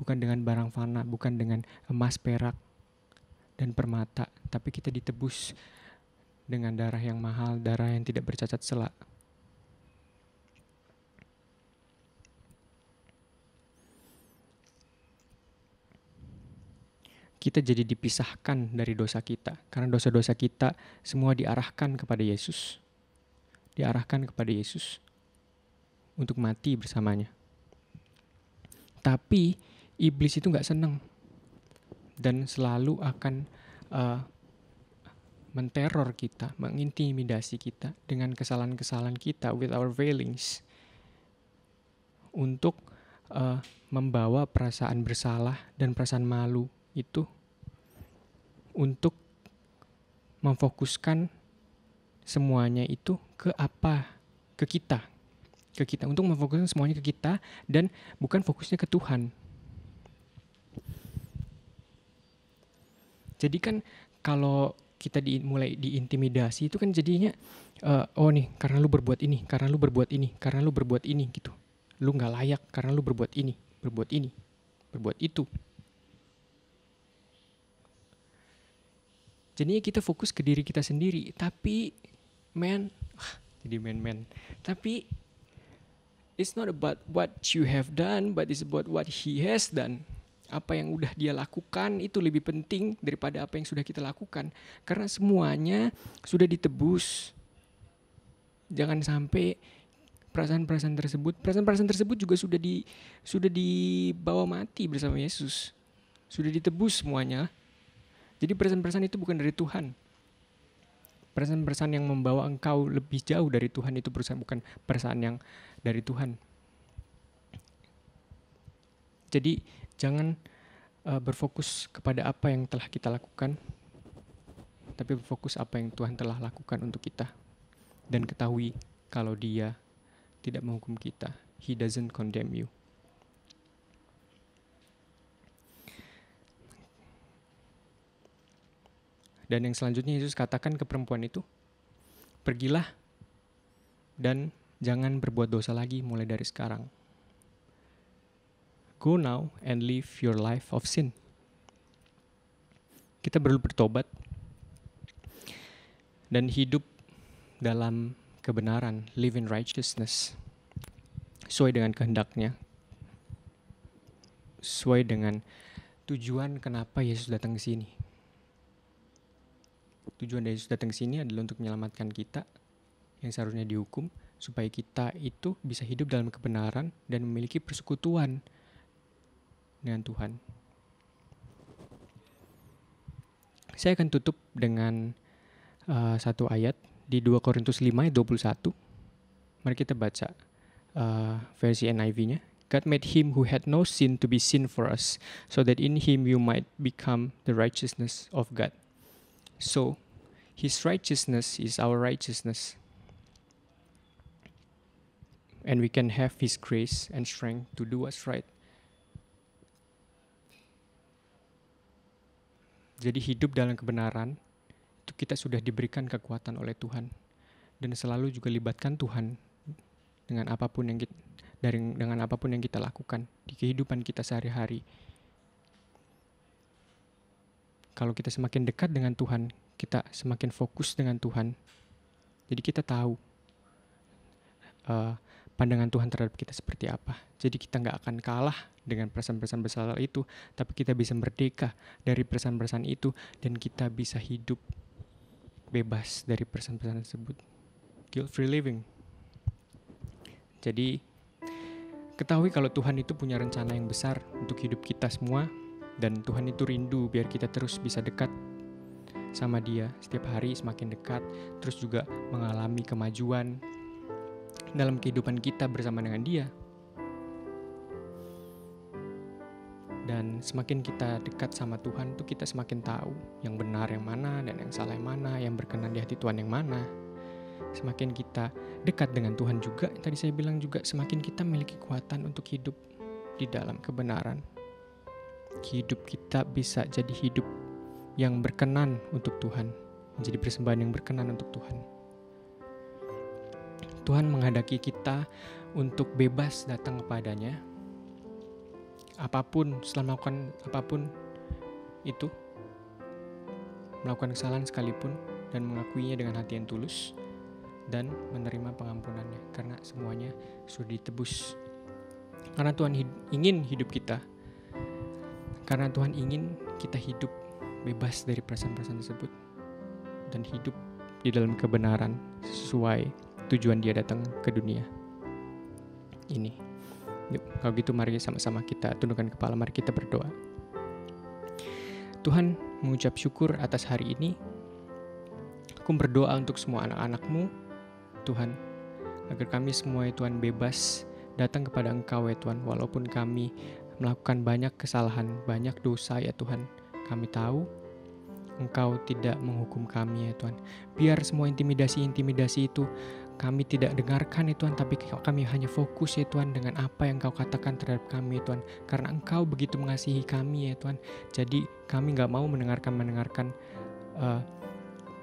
bukan dengan barang fana, bukan dengan emas, perak, dan permata, tapi kita ditebus dengan darah yang mahal, darah yang tidak bercacat cela. Kita jadi dipisahkan dari dosa kita. Karena dosa-dosa kita semua diarahkan kepada Yesus. Diarahkan kepada Yesus untuk mati bersamanya. Tapi iblis itu gak senang. Dan selalu akan menteror kita, mengintimidasi kita dengan kesalahan-kesalahan kita with our failings. Untuk membawa perasaan bersalah dan perasaan malu itu untuk memfokuskan semuanya itu ke apa? Ke kita, untuk memfokuskan semuanya ke kita dan bukan fokusnya ke Tuhan. Jadi kan kalau kita mulai diintimidasi itu kan jadinya oh nih karena lu berbuat ini, karena lu berbuat ini, karena lu berbuat ini gitu. Lu nggak layak karena lu berbuat ini, berbuat itu. Jadinya kita fokus ke diri kita sendiri. Tapi Tapi it's not about what you have done, but it's about what He has done. Apa yang udah Dia lakukan itu lebih penting daripada apa yang sudah kita lakukan. Karena semuanya sudah ditebus. Jangan sampai perasaan-perasaan tersebut juga sudah dibawa mati bersama Yesus. Sudah ditebus semuanya. Jadi perasaan-perasaan itu bukan dari Tuhan. Perasaan-perasaan yang membawa engkau lebih jauh dari Tuhan itu bukan perasaan yang dari Tuhan. Jadi jangan berfokus kepada apa yang telah kita lakukan, tapi berfokus apa yang Tuhan telah lakukan untuk kita. Dan ketahui kalau Dia tidak menghukum kita. He doesn't condemn you. Dan yang selanjutnya Yesus katakan ke perempuan itu, pergilah dan jangan berbuat dosa lagi mulai dari sekarang. Go now and live your life of sin. Kita perlu bertobat dan hidup dalam kebenaran, live in righteousness, sesuai dengan kehendaknya, sesuai dengan tujuan kenapa Yesus datang ke sini. Tujuan Yesus datang ke sini adalah untuk menyelamatkan kita yang seharusnya dihukum, supaya kita itu bisa hidup dalam kebenaran dan memiliki persekutuan dengan Tuhan. Saya akan tutup dengan satu ayat di 2 Korintus 5 ayat 21. Mari kita baca versi NIV-nya. God made him who had no sin to be sin for us, so that in him you might become the righteousness of God. So, his righteousness is our righteousness. And we can have his grace and strength to do what's right. Jadi hidup dalam kebenaran, itu kita sudah diberikan kekuatan oleh Tuhan. Dan selalu juga libatkan Tuhan dengan apapun yang kita lakukan di kehidupan kita sehari-hari. Kalau kita semakin dekat dengan Tuhan, kita semakin fokus dengan Tuhan. Jadi kita tahu pandangan Tuhan terhadap kita seperti apa. Jadi kita gak akan kalah dengan perasaan-perasaan bersalah itu, tapi kita bisa merdeka dari perasaan-perasaan itu, dan kita bisa hidup bebas dari perasaan-perasaan tersebut. Guilt-free living. Jadi ketahui kalau Tuhan itu punya rencana yang besar untuk hidup kita semua, dan Tuhan itu rindu biar kita terus bisa dekat sama Dia setiap hari, semakin dekat, terus juga mengalami kemajuan dalam kehidupan kita bersama dengan Dia. Dan semakin kita dekat sama Tuhan tuh kita semakin tahu yang benar yang mana dan yang salah yang mana, yang berkenan di hati Tuhan yang mana. Semakin kita dekat dengan Tuhan juga, tadi saya bilang juga, semakin kita memiliki kekuatan untuk hidup di dalam kebenaran. Hidup kita bisa jadi hidup yang berkenan untuk Tuhan, menjadi persembahan yang berkenan untuk Tuhan. Tuhan menghendaki kita untuk bebas datang kepadanya. Apapun, setelah melakukan apapun itu, melakukan kesalahan sekalipun, dan mengakuinya dengan hati yang tulus, dan menerima pengampunannya, karena semuanya sudah ditebus. Karena Tuhan ingin hidup kita, karena Tuhan ingin kita hidup bebas dari perasaan-perasaan tersebut, dan hidup di dalam kebenaran sesuai tujuan Dia datang ke dunia ini. Yuk, kalau gitu mari sama-sama kita tundukkan kepala, mari kita berdoa. Tuhan, mengucap syukur atas hari ini. Aku berdoa untuk semua anak-anak-Mu, Tuhan, agar kami semua, ya Tuhan, bebas datang kepada Engkau, ya Tuhan, walaupun kami melakukan banyak kesalahan, banyak dosa, ya Tuhan. Kami tahu Engkau tidak menghukum kami, ya Tuhan. Biar semua intimidasi itu kami tidak dengarkan, ya Tuhan, tapi kami hanya fokus, ya Tuhan, dengan apa yang Engkau katakan terhadap kami, ya Tuhan. Karena Engkau begitu mengasihi kami, ya Tuhan. Jadi kami gak mau mendengarkan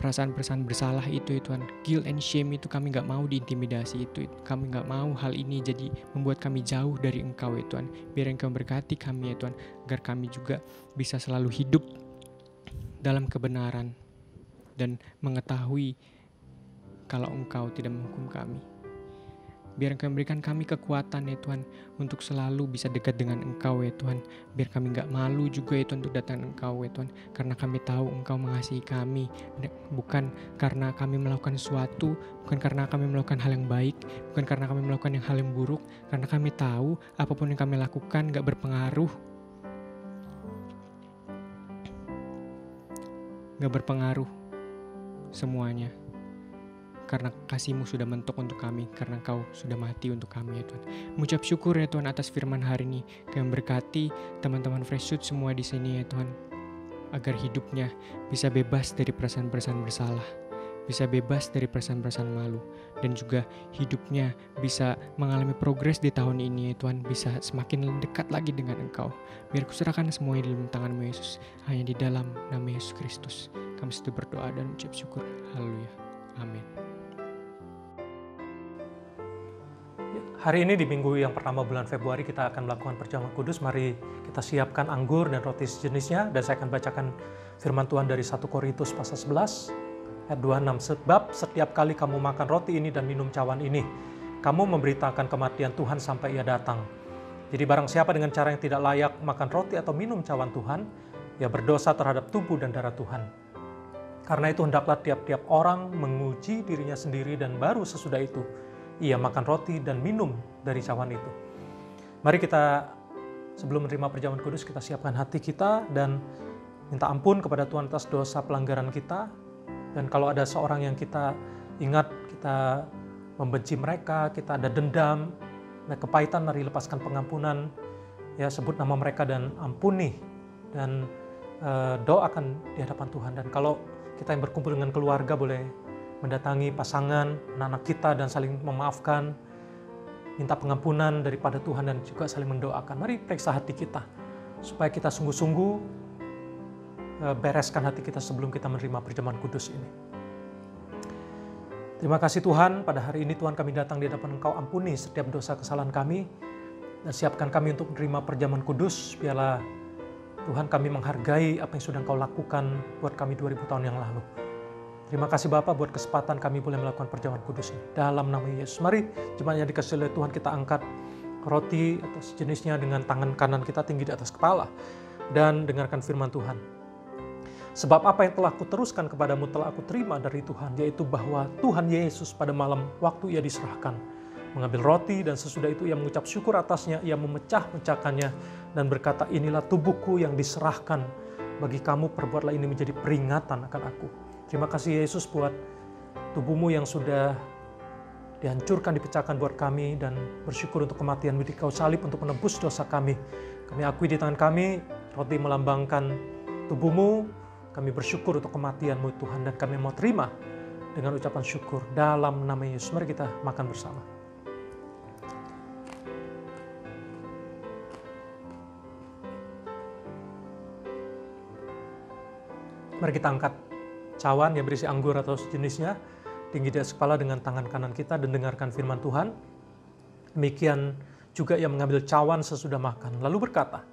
perasaan-perasaan bersalah itu, ya Tuhan. Guilt and shame itu kami gak mau diintimidasi itu. Kami gak mau hal ini jadi membuat kami jauh dari Engkau, ya Tuhan. Biar Engkau berkati kami, ya Tuhan, agar kami juga bisa selalu hidup dalam kebenaran dan mengetahui kalau Engkau tidak menghukum kami. Biar Engkau memberikan kami kekuatan, ya Tuhan, untuk selalu bisa dekat dengan Engkau, ya Tuhan. Biar kami gak malu juga, ya Tuhan, untuk datang Engkau, ya Tuhan. Karena kami tahu Engkau mengasihi kami, bukan karena kami melakukan sesuatu, bukan karena kami melakukan hal yang baik, bukan karena kami melakukan hal yang buruk. Karena kami tahu apapun yang kami lakukan gak berpengaruh. Gak berpengaruh semuanya, karena kasih-Mu sudah mentok untuk kami, karena Engkau sudah mati untuk kami, ya Tuhan. Mengucap syukur, ya Tuhan, atas firman hari ini. Kau memberkati teman-teman Fresh Youth semua di sini, ya Tuhan, agar hidupnya bisa bebas dari perasaan-perasaan bersalah, bisa bebas dari perasaan-perasaan malu, dan juga hidupnya bisa mengalami progres di tahun ini, ya Tuhan, bisa semakin dekat lagi dengan Engkau. Biar kuserahkan semuanya di dalam tangan-Mu, Yesus, hanya di dalam nama Yesus Kristus. Kami sudah berdoa dan ucap syukur. Haleluya. Amin. Hari ini di minggu yang pertama bulan Februari kita akan melakukan perjamuan kudus. Mari kita siapkan anggur dan roti sejenisnya. Dan saya akan bacakan firman Tuhan dari 1 Korintus pasal 11 ayat 26. Sebab setiap kali kamu makan roti ini dan minum cawan ini, kamu memberitakan kematian Tuhan sampai ia datang. Jadi barang siapa dengan cara yang tidak layak makan roti atau minum cawan Tuhan, ia berdosa terhadap tubuh dan darah Tuhan. Karena itu hendaklah tiap-tiap orang menguji dirinya sendiri dan baru sesudah itu ia makan roti dan minum dari cawan itu. Mari kita sebelum menerima perjamuan kudus kita siapkan hati kita dan minta ampun kepada Tuhan atas dosa pelanggaran kita. Dan kalau ada seorang yang kita ingat kita membenci mereka, kita ada dendam, ada kepahitan, mari lepaskan pengampunan. Ya, sebut nama mereka dan ampuni dan doakan di hadapan Tuhan. Dan kalau kita yang berkumpul dengan keluarga boleh mendatangi pasangan, anak-anak kita dan saling memaafkan, minta pengampunan daripada Tuhan dan juga saling mendoakan. Mari periksa hati kita supaya kita sungguh-sungguh bereskan hati kita sebelum kita menerima perjamuan kudus ini. Terima kasih Tuhan, pada hari ini Tuhan kami datang di hadapan Engkau, ampuni setiap dosa kesalahan kami dan siapkan kami untuk menerima perjamuan kudus. Biarlah Tuhan kami menghargai apa yang sudah Engkau lakukan buat kami 2000 tahun yang lalu. Terima kasih Bapak buat kesempatan kami boleh melakukan perjamuan kudus ini. Dalam nama Yesus. Mari jemaat yang dikasihi oleh Tuhan kita angkat roti atau sejenisnya dengan tangan kanan kita tinggi di atas kepala. Dan dengarkan firman Tuhan. Sebab apa yang telah kuteruskan kepadamu telah aku terima dari Tuhan. Yaitu bahwa Tuhan Yesus pada malam waktu ia diserahkan. Mengambil roti dan sesudah itu ia mengucap syukur atasnya. Ia memecah-mecahkannya dan berkata, inilah tubuhku yang diserahkan bagi kamu, perbuatlah ini menjadi peringatan akan aku. Terima kasih Yesus buat tubuhmu yang sudah dihancurkan, dipecahkan buat kami dan bersyukur untuk kematian-Mu di kayu salib untuk menebus dosa kami. Kami akui di tangan kami, roti melambangkan tubuh-Mu, kami bersyukur untuk kematian-Mu Tuhan dan kami mau terima dengan ucapan syukur dalam nama Yesus. Mari kita makan bersama. Mari kita angkat cawan yang berisi anggur atau sejenisnya tinggi di atas kepala dengan tangan kanan kita dan dengarkan firman Tuhan. Demikian juga ia mengambil cawan sesudah makan lalu berkata,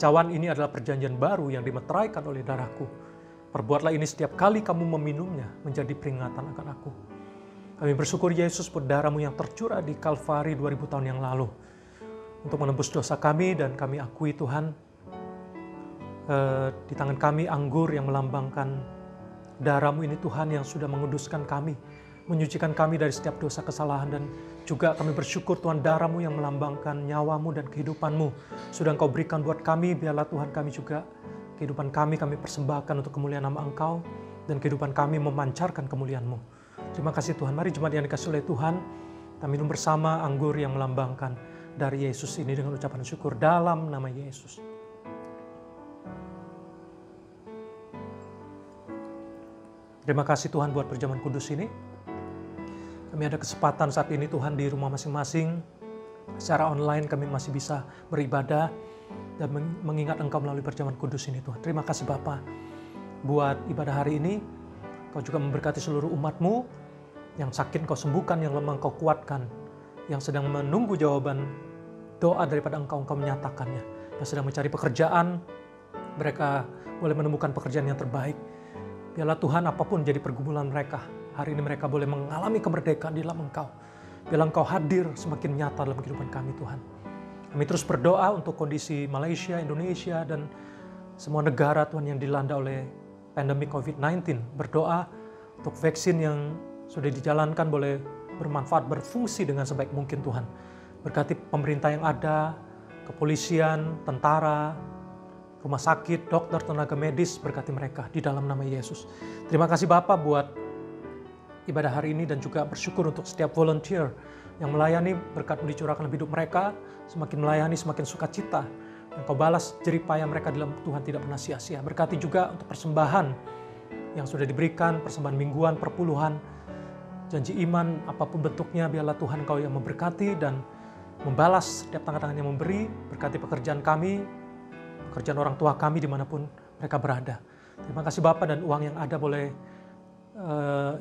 cawan ini adalah perjanjian baru yang dimeteraikan oleh darahku. Perbuatlah ini setiap kali kamu meminumnya menjadi peringatan akan aku. Kami bersyukur Yesus buat darah-Mu yang tercurah di Kalvari 2000 tahun yang lalu untuk menebus dosa kami dan kami akui Tuhan di tangan kami anggur yang melambangkan darah-Mu ini Tuhan yang sudah menguduskan kami, menyucikan kami dari setiap dosa kesalahan dan juga kami bersyukur Tuhan darah-Mu yang melambangkan nyawa-Mu dan kehidupan-Mu sudah Engkau berikan buat kami. Biarlah Tuhan kami juga kehidupan kami persembahkan untuk kemuliaan nama Engkau dan kehidupan kami memancarkan kemuliaan-Mu. Terima kasih Tuhan. Mari jemaat yang dikasihi oleh Tuhan, kita minum bersama anggur yang melambangkan dari Yesus ini dengan ucapan syukur dalam nama Yesus. Terima kasih Tuhan buat perjamuan kudus ini. Kami ada kesempatan saat ini Tuhan di rumah masing-masing. Secara online kami masih bisa beribadah dan mengingat Engkau melalui perjamuan kudus ini Tuhan. Terima kasih Bapa buat ibadah hari ini. Kau juga memberkati seluruh umat-Mu. Yang sakit Engkau sembuhkan, yang lemah Engkau kuatkan. Yang sedang menunggu jawaban doa daripada Engkau menyatakannya. Yang sedang mencari pekerjaan, mereka boleh menemukan pekerjaan yang terbaik. Biarlah Tuhan apapun jadi pergumulan mereka, hari ini mereka boleh mengalami kemerdekaan di dalam Engkau. Biarlah Engkau hadir semakin nyata dalam kehidupan kami Tuhan. Kami terus berdoa untuk kondisi Malaysia, Indonesia, dan semua negara Tuhan yang dilanda oleh pandemi COVID-19. Berdoa untuk vaksin yang sudah dijalankan boleh bermanfaat, berfungsi dengan sebaik mungkin Tuhan. Berkati pemerintah yang ada, kepolisian, tentara, rumah sakit, dokter, tenaga medis, berkati mereka di dalam nama Yesus. Terima kasih Bapa buat ibadah hari ini dan juga bersyukur untuk setiap volunteer yang melayani, berkat-Mu dicurahkan dalam hidup mereka, semakin melayani semakin sukacita. Dan Kau balas jeripaya mereka dalam Tuhan tidak pernah sia-sia. Berkati juga untuk persembahan yang sudah diberikan, persembahan mingguan, perpuluhan, janji iman, apapun bentuknya, biarlah Tuhan Kau yang memberkati dan membalas setiap tangan-tangan yang memberi. Berkati pekerjaan kami, pekerjaan orang tua kami dimanapun mereka berada. Terima kasih Bapa, dan uang yang ada boleh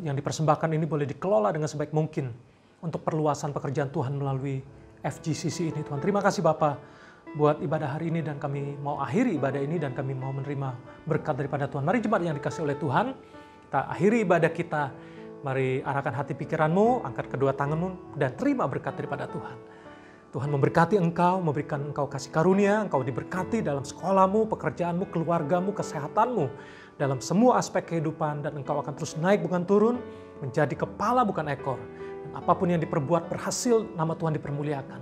yang dipersembahkan ini boleh dikelola dengan sebaik mungkin untuk perluasan pekerjaan Tuhan melalui FGCC ini Tuhan. Terima kasih Bapa buat ibadah hari ini, dan kami mau akhiri ibadah ini dan kami mau menerima berkat daripada Tuhan. Mari jemaat yang dikasih oleh Tuhan, kita akhiri ibadah kita. Mari arahkan hati pikiranmu, angkat kedua tanganmu dan terima berkat daripada Tuhan. Tuhan memberkati engkau, memberikan engkau kasih karunia, engkau diberkati dalam sekolahmu, pekerjaanmu, keluargamu, kesehatanmu, dalam semua aspek kehidupan, dan engkau akan terus naik bukan turun, menjadi kepala bukan ekor. Dan apapun yang diperbuat berhasil, nama Tuhan dipermuliakan.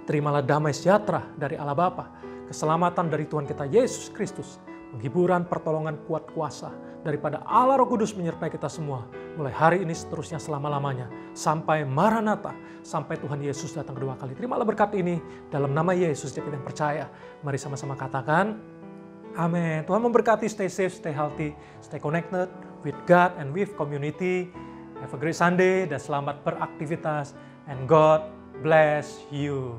Terimalah damai sejahtera dari Allah Bapa, keselamatan dari Tuhan kita Yesus Kristus, penghiburan, pertolongan, kuat kuasa daripada Allah Roh Kudus menyertai kita semua, mulai hari ini seterusnya selama-lamanya, sampai Maranatha, sampai Tuhan Yesus datang kedua kali. Terimalah berkat ini dalam nama Yesus, kita yang percaya. Mari sama-sama katakan, amin. Tuhan memberkati, stay safe, stay healthy, stay connected with God and with community. Have a great Sunday dan selamat beraktivitas, and God bless you.